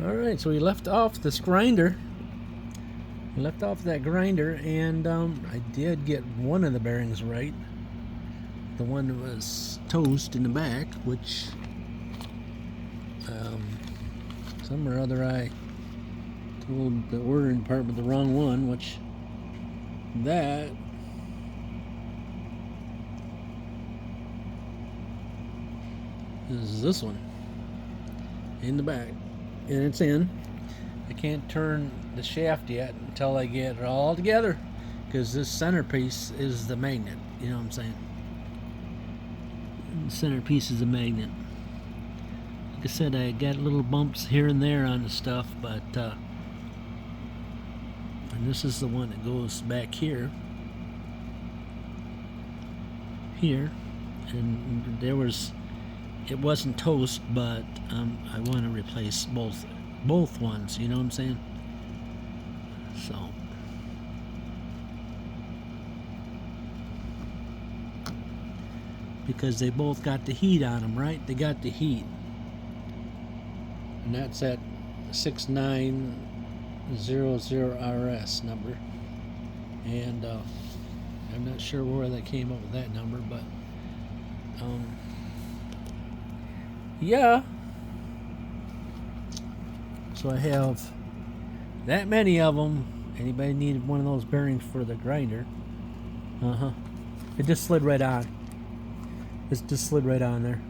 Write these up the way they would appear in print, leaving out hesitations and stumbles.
Alright, so we left off this grinder. We left off that grinder, and I did get one of the bearings right. The one that was toast in the back, which some or other I told the ordering department the wrong one, which that is this one in the back, and it's in. I can't turn the shaft yet until I get it all together, because this centerpiece is the magnet. You know what I'm saying? The centerpiece is a magnet. Like I said, I got little bumps here and there on the stuff, but and this is the one that goes back here, and there was, it wasn't toast, but I want to replace both ones. You know what I'm saying? So because they both got the heat on them, right? They got the heat, and that's at 6900RS number, and I'm not sure where they came up with that number, but yeah. So I have that many of them. Anybody needed one of those bearings for the grinder? It just slid right on. It just slid right on there.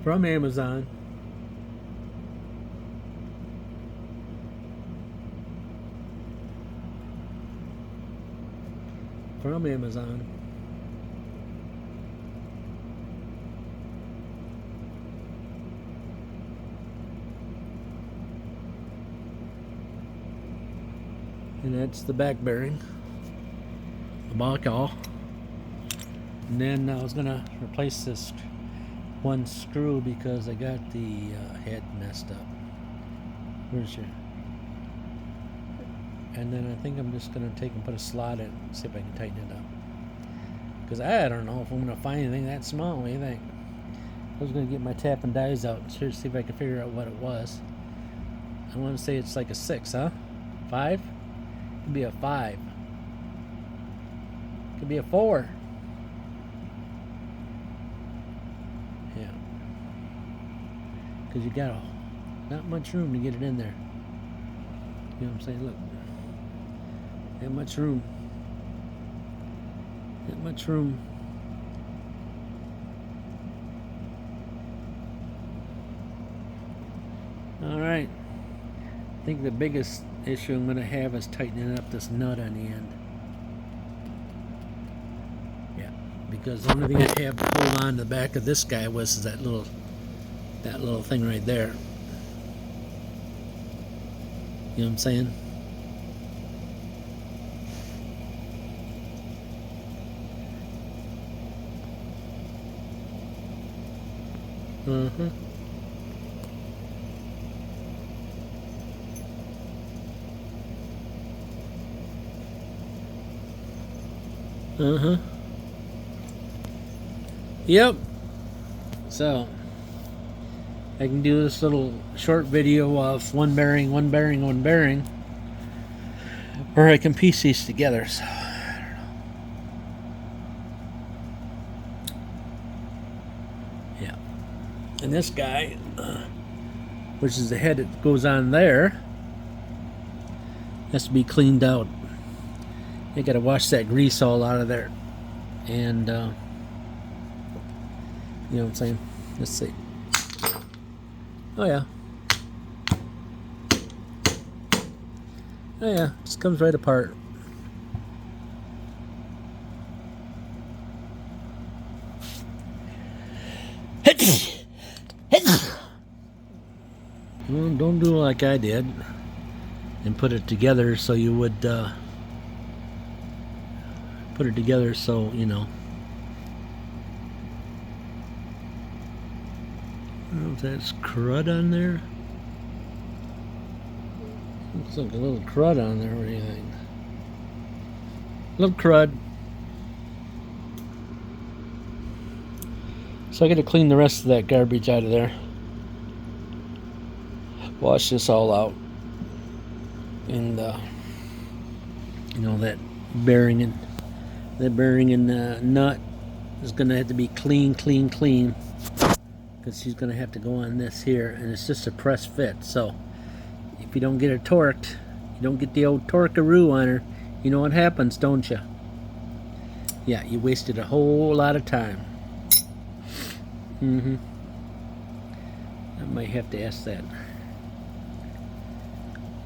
From Amazon. From Amazon. And that's the back bearing, the Balkal. And then I was gonna replace this one screw because I got the head messed up. Where's your? And then I think I'm just gonna take and put a slot in, see if I can tighten it up. Because I don't know if I'm gonna find anything that small. What do you think? I was gonna get my tap and dies out and see if I can figure out what it was. I want to say it's like a 6, huh? 5? Could be a 5. Could be a 4. Yeah. Because you got not much room to get it in there. You know what I'm saying? Look. Not much room. Not much room. Alright. I think the biggest issue I'm going to have is tightening up this nut on the end. Yeah, because the only thing I have to hold on to the back of this guy was that little thing right there. You know what I'm saying? Yep. So I can do this little short video of one bearing, or I can piece these together. So I don't know. Yeah. And this guy, which is the head that goes on there, has to be cleaned out. You gotta wash that grease all out of there, and you know what I'm saying? Let's see. Oh yeah. Oh yeah, just comes right apart. Well, don't do like I did and put it together so you would put it together so, you know. I don't know if that's crud on there. Looks like a little crud on there. What do you think? Little crud. So I got to clean the rest of that garbage out of there. wash this all out, and you know, that bearing and nut is gonna have to be clean, because she's gonna have to go on this here, and it's just a press fit. So if you don't get her torqued, you don't get the old torque-a-roo on her, you know what happens, don't you? Yeah, you wasted a whole lot of time. I might have to ask that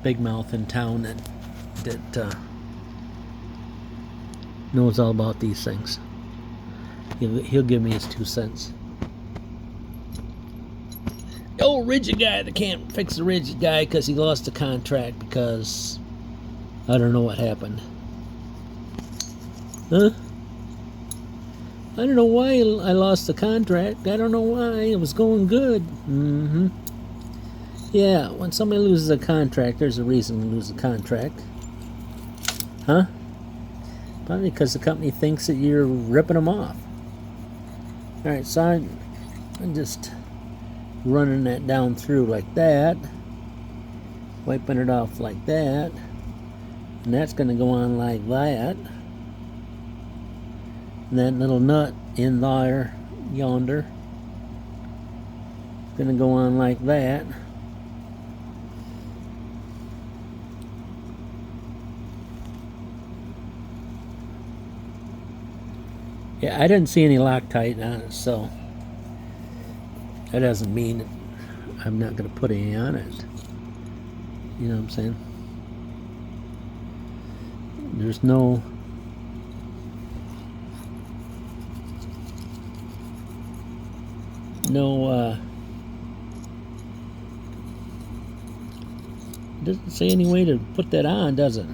big mouth in town that knows all about these things. He'll give me his 2 cents. The old rigid guy that can't fix the rigid guy because he lost the contract because I don't know what happened. Huh? I don't know why I lost the contract. I don't know why. It was going good. Yeah, when somebody loses a contract, there's a reason to lose a contract. Huh? Probably because the company thinks that you're ripping them off. Alright, so I'm just running that down through like that. Wiping it off like that. And that's going to go on like that. And that little nut in there, yonder, going to go on like that. Yeah, I didn't see any Loctite on it, so that doesn't mean that I'm not going to put any on it. You know what I'm saying? There's no doesn't say any way to put that on, does it?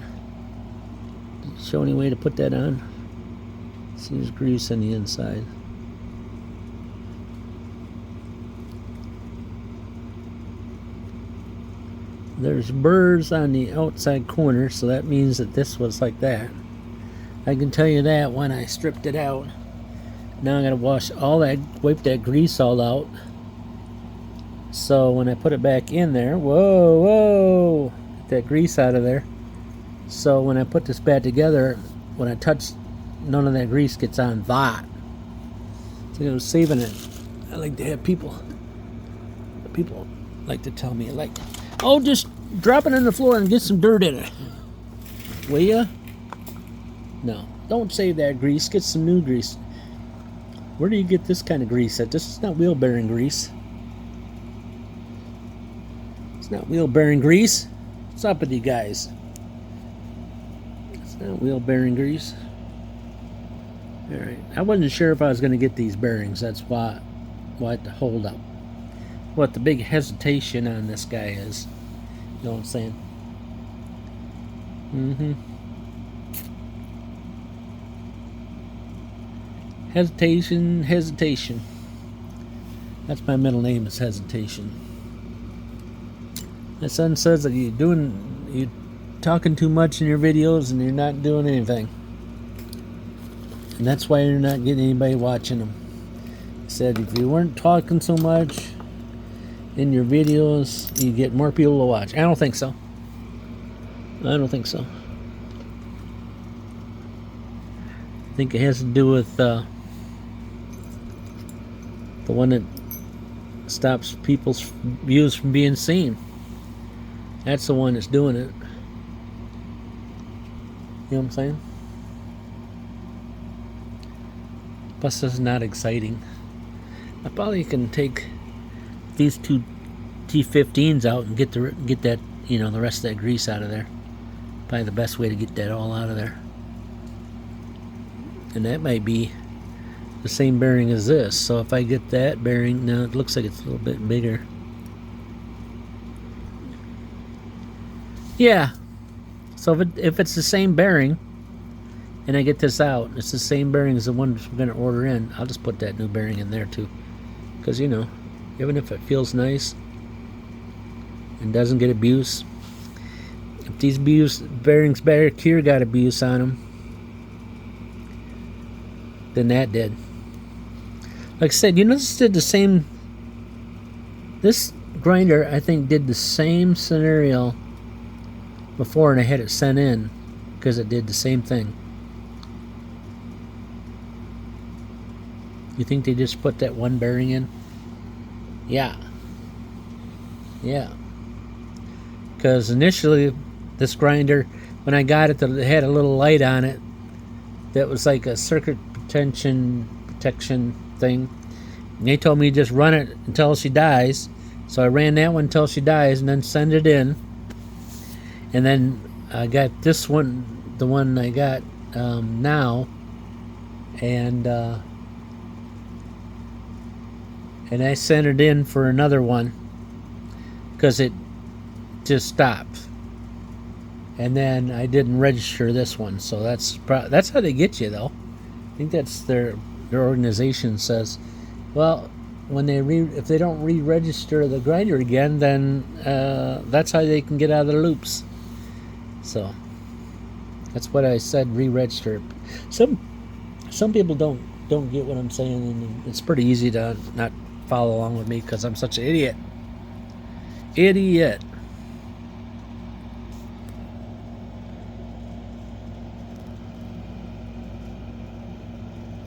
Does it show any way to put that on? See, there's grease on the inside. There's burrs on the outside corner, so that means that this was like that. I can tell you that when I stripped it out. Now I gotta wash all that, wipe that grease all out. So when I put it back in there, whoa, get that grease out of there. So when I put this back together, when I touch, none of that grease gets on that. So I was saving it. I like to have people like to tell me, like, oh, just drop it on the floor and get some dirt in it. Will ya? No, don't save that grease. Get some new grease. Where do you get this kind of grease at? This is not wheel bearing grease. It's not wheel bearing grease. What's up with you guys? It's not wheel bearing grease. Alright, I wasn't sure if I was going to get these bearings. That's why the hold up. What the big hesitation on this guy is. You know what I'm saying? Hesitation. That's my middle name, is Hesitation. My son says that you're talking too much in your videos and you're not doing anything. And that's why you're not getting anybody watching them. He said if you weren't talking so much in your videos, you get more people to watch. I don't think so. I think it has to do with the one that stops people's views from being seen. That's the one that's doing it. You know what I'm saying? Plus, this is not exciting. I probably can take these two T15s out and get that, you know, the rest of that grease out of there. Probably the best way to get that all out of there. And that might be the same bearing as this. So if I get that bearing, now it looks like it's a little bit bigger. Yeah. So if it's the same bearing, and I get this out, it's the same bearing as the one we're going to order in, I'll just put that new bearing in there too. Because, you know, even if it feels nice and doesn't get abuse, if these bearings back here got abuse on them, then that did. Like I said, you know, this did the same. This grinder, I think, did the same scenario before, and I had it sent in because it did the same thing. You think they just put that one bearing in? Yeah. Yeah. Because initially, this grinder, when I got it, it had a little light on it that was like a circuit protection thing. And they told me to just run it until she dies. So I ran that one until she dies and then send it in. And then I got this one, the one I got now, and I sent it in for another one because it just stopped. And then I didn't register this one, so that's how they get you, though. I think that's their organization says, well, when if they don't re-register the grinder again, then that's how they can get out of the loops. So that's what I said, re-register. Some people don't get what I'm saying, and it's pretty easy to not follow along with me because I'm such an idiot.